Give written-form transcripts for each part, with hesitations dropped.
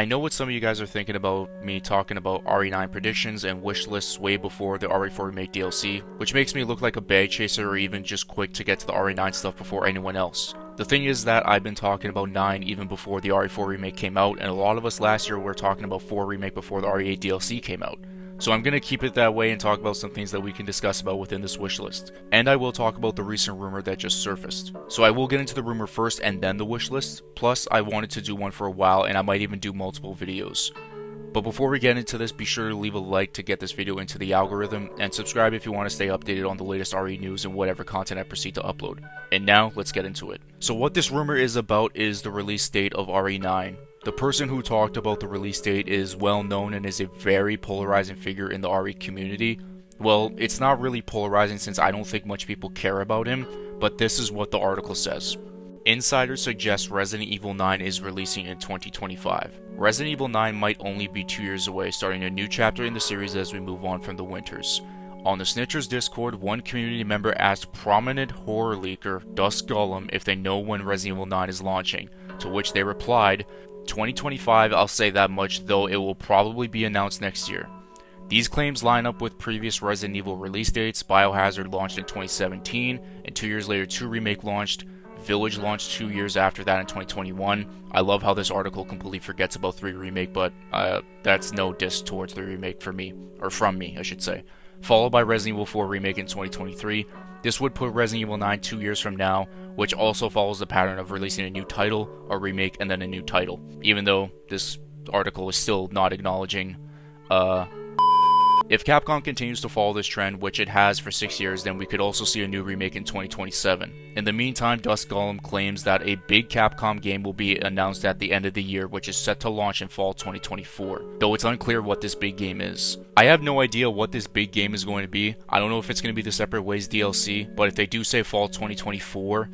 I know what some of you guys are thinking about me talking about RE9 predictions and wish lists way before the RE4 Remake DLC, which makes me look like a bag chaser or even just quick to get to the RE9 stuff before anyone else. The thing is that I've been talking about 9 even before the RE4 Remake came out, and a lot of us last year were talking about 4 Remake before the RE8 DLC came out. So I'm going to keep it that way and talk about some things that we can discuss about within this wish list. And I will talk about the recent rumor that just surfaced. So I will get into the rumor first and then the wish list. Plus, I wanted to do one for a while and I might even do multiple videos. But before we get into this, be sure to leave a like to get this video into the algorithm, and subscribe if you want to stay updated on the latest RE news and whatever content I proceed to upload. And now, let's get into it. So what this rumor is about is the release date of RE9. The person who talked about the release date is well known and is a very polarizing figure in the RE community. Well, it's not really polarizing since I don't think much people care about him, but this is what the article says. Insiders suggest Resident Evil 9 is releasing in 2025. Resident Evil 9 might only be 2 years away, starting a new chapter in the series as we move on from the winters. On the Snitchers Discord, one community member asked prominent horror leaker Dusk Gollum if they know when Resident Evil 9 is launching, to which they replied, 2025, I'll say that much, though it will probably be announced next year. These claims line up with previous Resident Evil release dates. Biohazard launched in 2017, and 2 years later 2 Remake launched. Village launched 2 years after that in 2021. I love how this article completely forgets about 3 Remake, but that's no diss towards 3 Remake for me, or from me, I should say. Followed by Resident Evil 4 Remake in 2023. This would put Resident Evil 9 2 years from now, which also follows the pattern of releasing a new title, a remake, and then a new title. Even though this article is still not acknowledging, if Capcom continues to follow this trend, which it has for 6 years, then we could also see a new remake in 2027. In the meantime, Dusk Gollum claims that a big Capcom game will be announced at the end of the year, which is set to launch in fall 2024, though it's unclear what this big game is. I have no idea what this big game is going to be. I don't know if it's going to be the Separate Ways DLC, but if they do say fall 2024,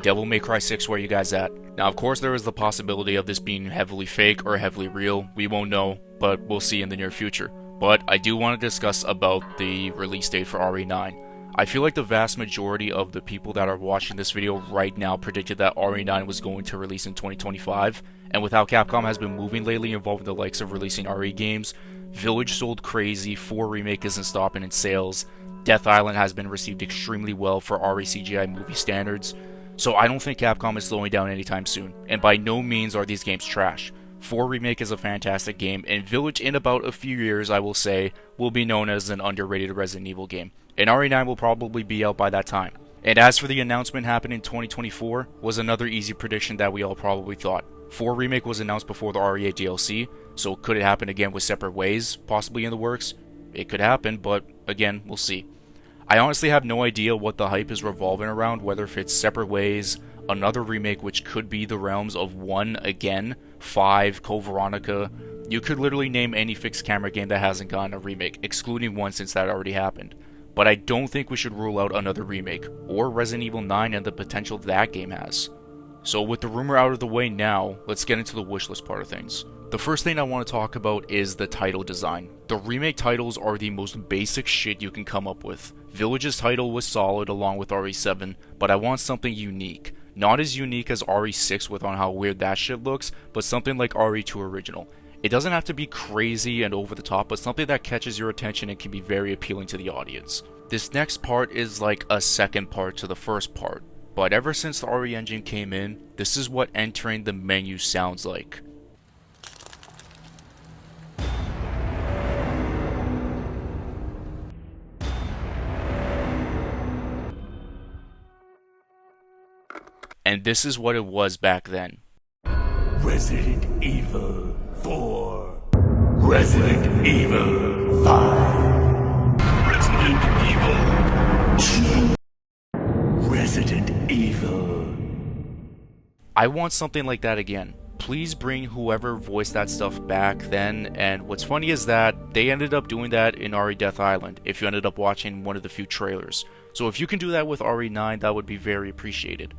Devil May Cry 6, where you guys at? Now, of course, there is the possibility of this being heavily fake or heavily real. We won't know, but we'll see in the near future. But I do want to discuss about the release date for RE9. I feel like the vast majority of the people that are watching this video right now predicted that RE9 was going to release in 2025, and with how Capcom has been moving lately involving the likes of releasing RE games, Village sold crazy, 4 Remake isn't stopping in sales, Death Island has been received extremely well for RE CGI movie standards, so I don't think Capcom is slowing down anytime soon, and by no means are these games trash. 4 Remake is a fantastic game, and Village in about a few years, I will say, will be known as an underrated Resident Evil game, and RE9 will probably be out by that time. And as for the announcement happening in 2024, was another easy prediction that we all probably thought. 4 Remake was announced before the RE8 DLC, so could it happen again with Separate Ways, possibly in the works? It could happen, but again, we'll see. I honestly have no idea what the hype is revolving around, whether if it's Separate Ways, another remake which could be the realms of 1 again, 5, Code Veronica. You could literally name any fixed camera game that hasn't gotten a remake, excluding 1 since that already happened. But I don't think we should rule out another remake, or Resident Evil 9 and the potential that game has. So with the rumor out of the way now, let's get into the wishlist part of things. The first thing I want to talk about is the title design. The remake titles are the most basic shit you can come up with. Village's title was solid along with RE7, but I want something unique. Not as unique as RE6 with on how weird that shit looks, but something like RE2 original. It doesn't have to be crazy and over the top, but something that catches your attention and can be very appealing to the audience. This next part is like a second part to the first part, but ever since the RE engine came in, this is what entering the menu sounds like. And this is what it was back then. Resident Evil 4. Resident Evil 5. Resident Evil 2. Resident Evil. I want something like that again. Please bring whoever voiced that stuff back then, and what's funny is that they ended up doing that in RE Death Island, if you ended up watching one of the few trailers. So if you can do that with RE9, that would be very appreciated.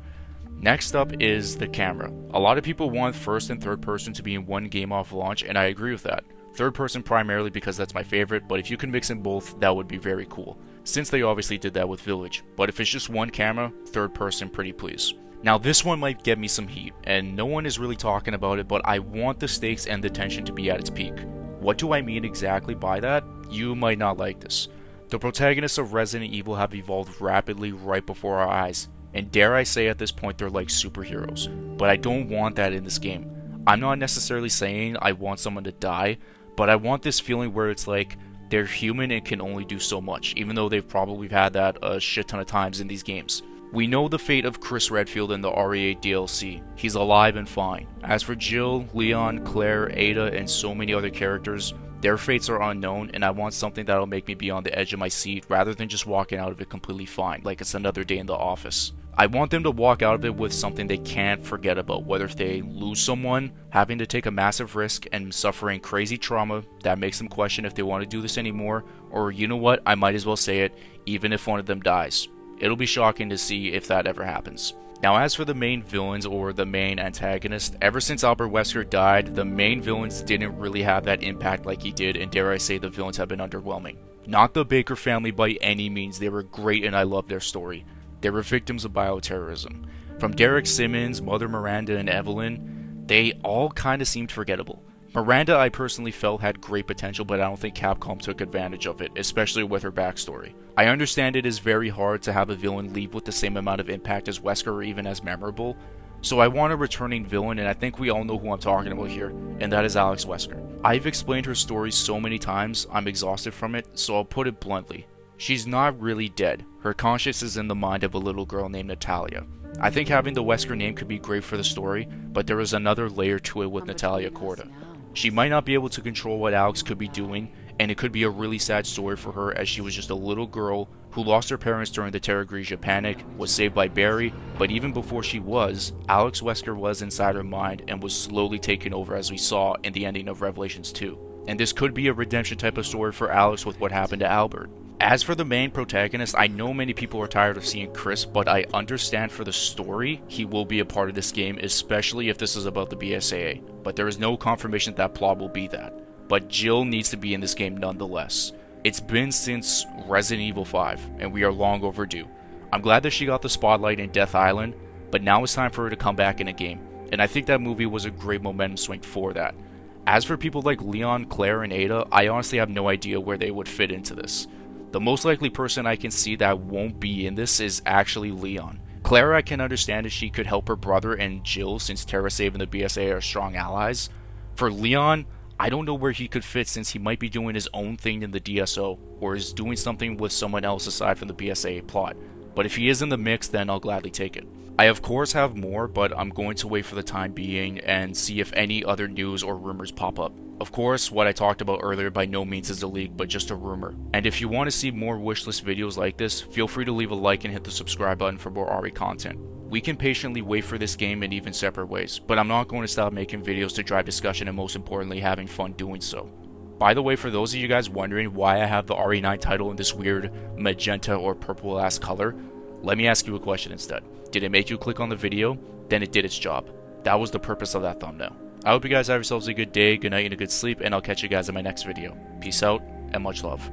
Next up is the camera. A lot of people want first and third person to be in one game off launch, and I agree with that. Third person primarily because that's my favorite, but if you can mix in both, that would be very cool. Since they obviously did that with Village, but if it's just one camera, third person pretty please. Now this one might get me some heat, and no one is really talking about it, but I want the stakes and the tension to be at its peak. What do I mean exactly by that? You might not like this. The protagonists of Resident Evil have evolved rapidly right before our eyes, and dare I say at this point they're like superheroes. But I don't want that in this game. I'm not necessarily saying I want someone to die, but I want this feeling where it's like they're human and can only do so much, even though they've probably had that a shit ton of times in these games. We know the fate of Chris Redfield in the RE8 DLC. He's alive and fine. As for Jill, Leon, Claire, Ada, and so many other characters, their fates are unknown, and I want something that'll make me be on the edge of my seat rather than just walking out of it completely fine, like it's another day in the office. I want them to walk out of it with something they can't forget about, whether if they lose someone, having to take a massive risk, and suffering crazy trauma that makes them question if they want to do this anymore, or you know what, I might as well say it, even if one of them dies. It'll be shocking to see if that ever happens. Now as for the main villains or the main antagonist, ever since Albert Wesker died, the main villains didn't really have that impact like he did, and dare I say the villains have been underwhelming. Not the Baker family by any means, they were great and I love their story. They were victims of bioterrorism. From Derek Simmons, Mother Miranda, and Evelyn, they all kinda seemed forgettable. Miranda I personally felt had great potential, but I don't think Capcom took advantage of it, especially with her backstory. I understand it is very hard to have a villain leave with the same amount of impact as Wesker or even as memorable, so I want a returning villain, and I think we all know who I'm talking about here, and that is Alex Wesker. I've explained her story so many times, I'm exhausted from it, so I'll put it bluntly. She's not really dead. Her conscience is in the mind of a little girl named Natalia. I think having the Wesker name could be great for the story, but there is another layer to it with Natalia Corda. She might not be able to control what Alex could be doing, and it could be a really sad story for her as she was just a little girl who lost her parents during the Terra Grigia panic, was saved by Barry, but even before she was, Alex Wesker was inside her mind and was slowly taken over as we saw in the ending of Revelations 2. And this could be a redemption type of story for Alex with what happened to Albert. As for the main protagonist, I know many people are tired of seeing Chris, but I understand for the story, he will be a part of this game, especially if this is about the BSAA. But there is no confirmation that plot will be that. But Jill needs to be in this game nonetheless. It's been since Resident Evil 5, and we are long overdue. I'm glad that she got the spotlight in Death Island, but now it's time for her to come back in a game. And I think that movie was a great momentum swing for that. As for people like Leon, Claire, and Ada, I honestly have no idea where they would fit into this. The most likely person I can see that won't be in this is actually Leon. Claire I can understand if she could help her brother, and Jill, since TerraSave and the BSA are strong allies. For Leon, I don't know where he could fit since he might be doing his own thing in the DSO, or is doing something with someone else aside from the BSA plot. But if he is in the mix, then I'll gladly take it. I of course have more, but I'm going to wait for the time being and see if any other news or rumors pop up. Of course, what I talked about earlier by no means is a leak, but just a rumor. And if you want to see more wishlist videos like this, feel free to leave a like and hit the subscribe button for more RE content. We can patiently wait for this game in even separate ways, but I'm not going to stop making videos to drive discussion and most importantly having fun doing so. By the way, for those of you guys wondering why I have the RE9 title in this weird magenta or purple ass color, let me ask you a question instead. Did it make you click on the video? Then it did its job. That was the purpose of that thumbnail. I hope you guys have yourselves a good day, good night, and a good sleep, and I'll catch you guys in my next video. Peace out, and much love.